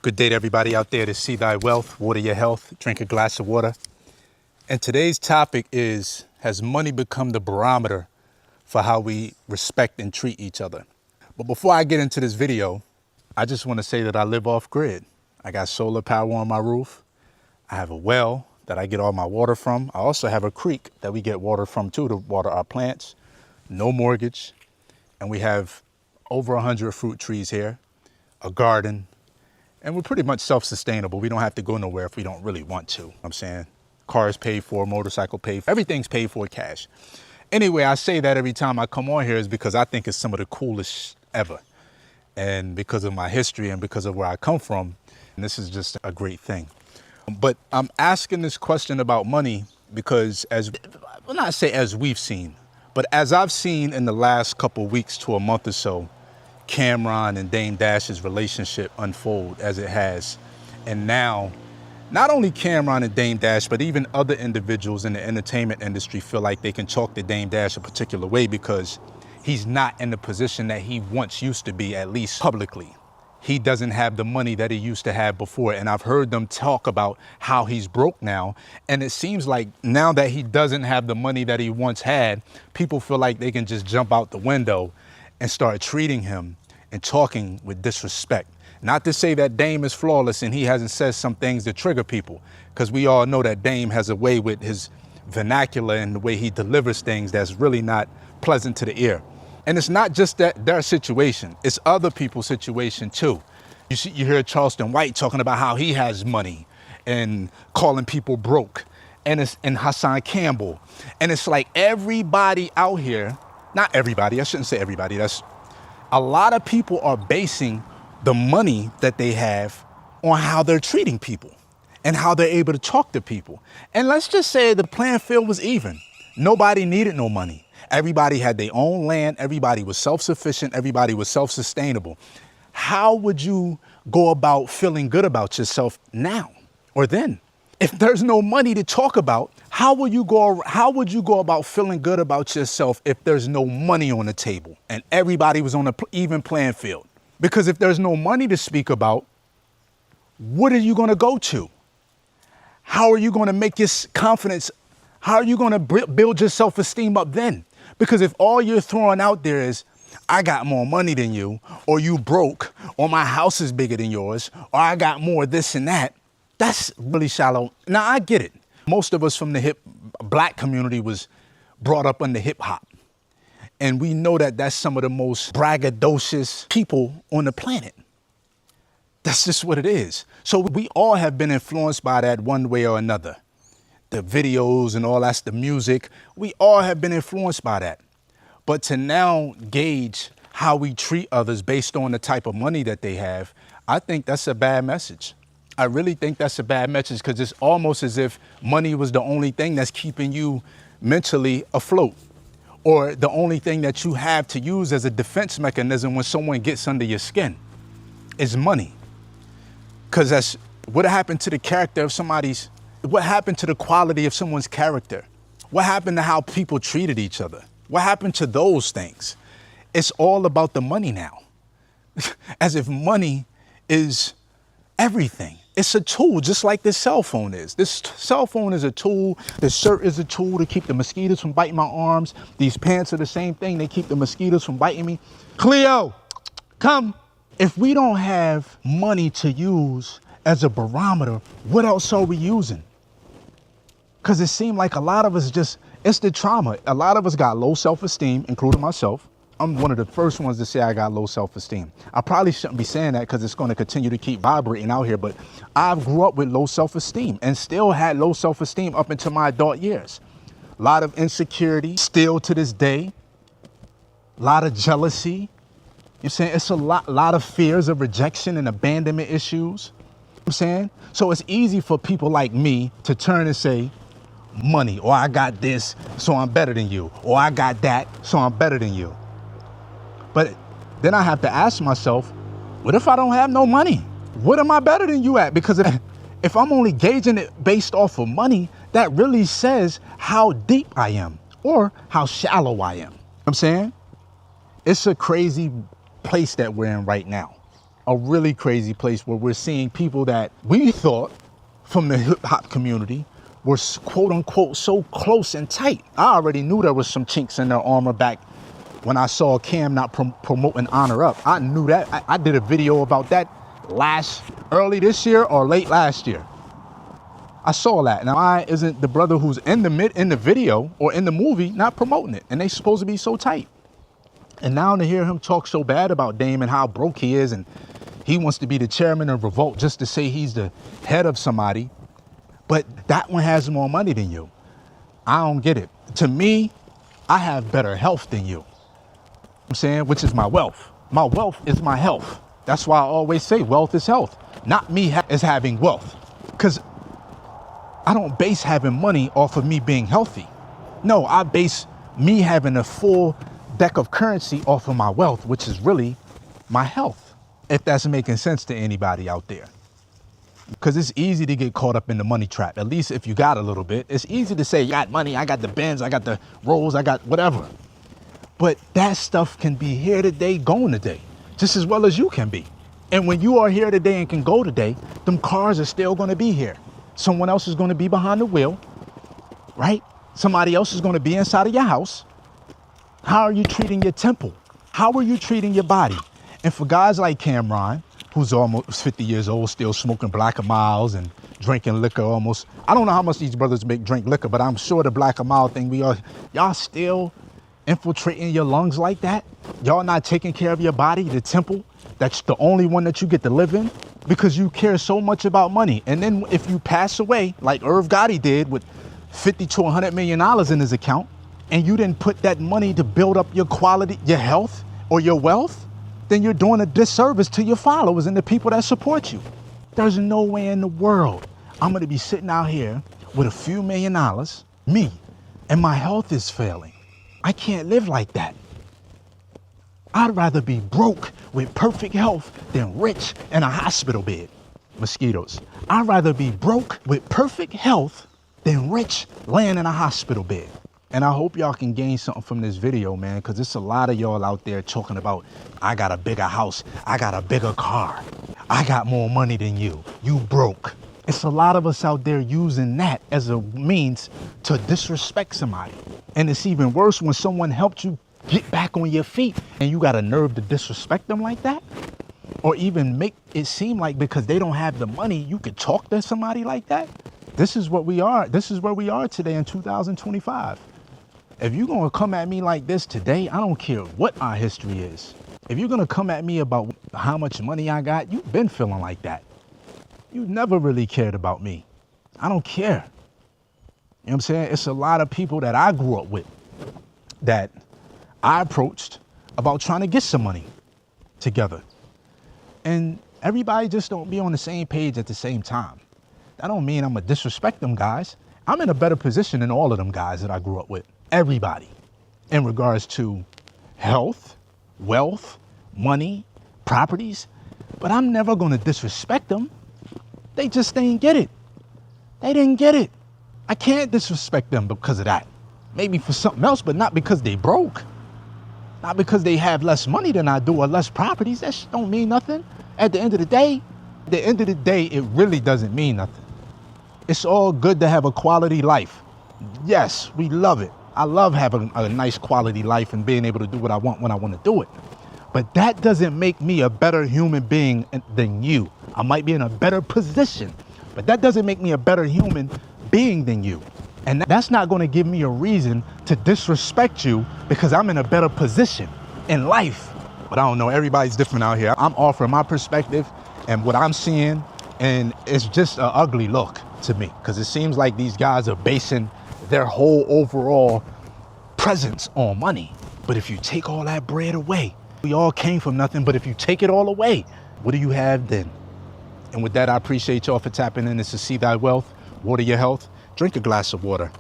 Good day to everybody out there to see thy wealth, water your health, drink a glass of water. And today's topic is, has money become the barometer for how we respect and treat each other? But before I get into this video, I just want to say that I live off grid. I got solar power on my roof. I have a well that I get all my water from. I also have a creek that we get water from too to water our plants. No mortgage. And we have over 100 fruit trees here, a garden, and we're pretty much self-sustainable. We don't have to go nowhere if we don't really want to. I'm saying cars paid for, motorcycle paid for, everything's paid for cash. Anyway, I say that every time I come on here is because I think it's some of the coolest ever. And because of my history and because of where I come from, and this is just a great thing. But I'm asking this question about money because well, not say as we've seen, but as I've seen in the last couple of weeks to a month or so, Cam'ron and Dame Dash's relationship unfold as it has. And now, not only Cam'ron and Dame Dash, but even other individuals in the entertainment industry feel like they can talk to Dame Dash a particular way because he's not in the position that he once used to be, at least publicly. He doesn't have the money that he used to have before. And I've heard them talk about how he's broke now. And it seems like now that he doesn't have the money that he once had, people feel like they can just jump out the window and start treating him and talking with disrespect. Not to say that Dame is flawless and he hasn't said some things that trigger people, because we all know that Dame has a way with his vernacular and the way he delivers things that's really not pleasant to the ear. And it's not just that their situation, it's other people's situation too. You hear Charleston White talking about how he has money and calling people broke, and Hassan Campbell. And it's like everybody out here, not everybody, I shouldn't say everybody, that's a lot of people are basing the money that they have on how they're treating people and how they're able to talk to people. And let's just say the playing field was even. Nobody needed no money. Everybody had their own land. Everybody was self-sufficient. Everybody was self-sustainable. How would you go about feeling good about yourself now or then? If there's no money to talk about, how would you go about feeling good about yourself if there's no money on the table and everybody was on an even playing field? Because if there's no money to speak about, what are you going to go to? How are you going to make your confidence? How are you going to build your self-esteem up then? Because if all you're throwing out there is, I got more money than you, or you broke, or my house is bigger than yours, or I got more this and that, that's really shallow. Now, I get it. Most of us from the black community was brought up under hip hop. And we know that that's some of the most braggadocious people on the planet. That's just what it is. So we all have been influenced by that one way or another. The videos and all that's the music. We all have been influenced by that. But to now gauge how we treat others based on the type of money that they have, I think that's a bad message. I really think that's a bad message because it's almost as if money was the only thing that's keeping you mentally afloat, or the only thing that you have to use as a defense mechanism when someone gets under your skin is money. Because that's what happened to the character of what happened to the quality of someone's character? What happened to how people treated each other? What happened to those things? It's all about the money now. As if money is everything. It's a tool, just like this cell phone is. This cell phone is a tool. This shirt is a tool to keep the mosquitoes from biting my arms. These pants are the same thing. They keep the mosquitoes from biting me. Cleo, come. If we don't have money to use as a barometer, what else are we using? Because it seemed like a lot of us it's the trauma. A lot of us got low self-esteem, including myself. I'm one of the first ones to say I got low self-esteem. I probably shouldn't be saying that because it's going to continue to keep vibrating out here, but I grew up with low self-esteem and still had low self-esteem up until my adult years. A lot of insecurity, still to this day. A lot of jealousy. You know what I'm saying? It's a lot of fears of rejection and abandonment issues. You know what I'm saying? So it's easy for people like me to turn and say, money, or I got this, so I'm better than you, or I got that, so I'm better than you. But then I have to ask myself, what if I don't have no money? What am I better than you at? Because if I'm only gauging it based off of money, that really says how deep I am or how shallow I am. You know what I'm saying? It's a crazy place that we're in right now. a really crazy place where we're seeing people that we thought from the hip hop community were quote unquote so close and tight. I already knew there was some chinks in their armor back when I saw Cam not promoting Honor Up. I knew that. I did a video about that early this year or late last year. I saw that. Now, why isn't the brother who's in the video or in the movie not promoting it? And they supposed to be so tight. And now to hear him talk so bad about Dame and how broke he is, and he wants to be the chairman of Revolt just to say he's the head of somebody, but that one has more money than you. I don't get it. To me, I have better health than you. I'm saying, which is my wealth. My wealth is my health. That's why I always say wealth is health, not me as having wealth. Because I don't base having money off of me being healthy. No, I base me having a full deck of currency off of my wealth, which is really my health, if that's making sense to anybody out there. Because it's easy to get caught up in the money trap. At least if you got a little bit, it's easy to say, you got money, I got the Benz, I got the Rolls, I got whatever. But that stuff can be here today, gone today, just as well as you can be. And when you are here today and can go today, them cars are still going to be here. Someone else is going to be behind the wheel, right? Somebody else is going to be inside of your house. How are you treating your temple? How are you treating your body? And for guys like Cam'ron, who's almost 50 years old, still smoking Black and Milds and drinking liquor almost. I don't know how much these brothers drink liquor, but I'm sure the Black and Mild thing, y'all still infiltrating your lungs like that? Y'all not taking care of your body, the temple? That's the only one that you get to live in because you care so much about money. And then if you pass away, like Irv Gotti did with $50 to $100 million in his account, and you didn't put that money to build up your quality, your health, or your wealth, then you're doing a disservice to your followers and the people that support you. There's no way in the world I'm gonna be sitting out here with a few $1 million, me, and my health is failing. I can't live like that. I'd rather be broke with perfect health than rich in a hospital bed. Mosquitoes. I'd rather be broke with perfect health than rich laying in a hospital bed. And I hope y'all can gain something from this video, man, because there's a lot of y'all out there talking about, I got a bigger house, I got a bigger car, I got more money than you, you broke. It's a lot of us out there using that as a means to disrespect somebody. And it's even worse when someone helped you get back on your feet and you got a nerve to disrespect them like that. Or even make it seem like because they don't have the money, you could talk to somebody like that. This is what we are. This is where we are today in 2025. If you're gonna come at me like this today, I don't care what our history is. If you're gonna come at me about how much money I got, you've been feeling like that. You never really cared about me. I don't care. You know what I'm saying? It's a lot of people that I grew up with that I approached about trying to get some money together. And everybody just don't be on the same page at the same time. That don't mean I'm gonna disrespect them guys. I'm in a better position than all of them guys that I grew up with. Everybody, in regards to health, wealth, money, properties, but I'm never gonna disrespect them. They just didn't get it. They didn't get it. I can't disrespect them because of that. Maybe for something else, but not because they broke. Not because they have less money than I do or less properties. That shit don't mean nothing. At the end of the day, it really doesn't mean nothing. It's all good to have a quality life. Yes, we love it. I love having a nice quality life and being able to do what I want when I want to do it. But that doesn't make me a better human being than you. I might be in a better position, but that doesn't make me a better human being than you. And that's not going to give me a reason to disrespect you because I'm in a better position in life. But I don't know, everybody's different out here. I'm offering my perspective and what I'm seeing, and it's just an ugly look to me because it seems like these guys are basing their whole overall presence on money. But if you take all that bread away, we all came from nothing, but if you take it all away, what do you have then? And with that, I appreciate y'all for tapping in. This is See Thy Wealth, water your health, drink a glass of water.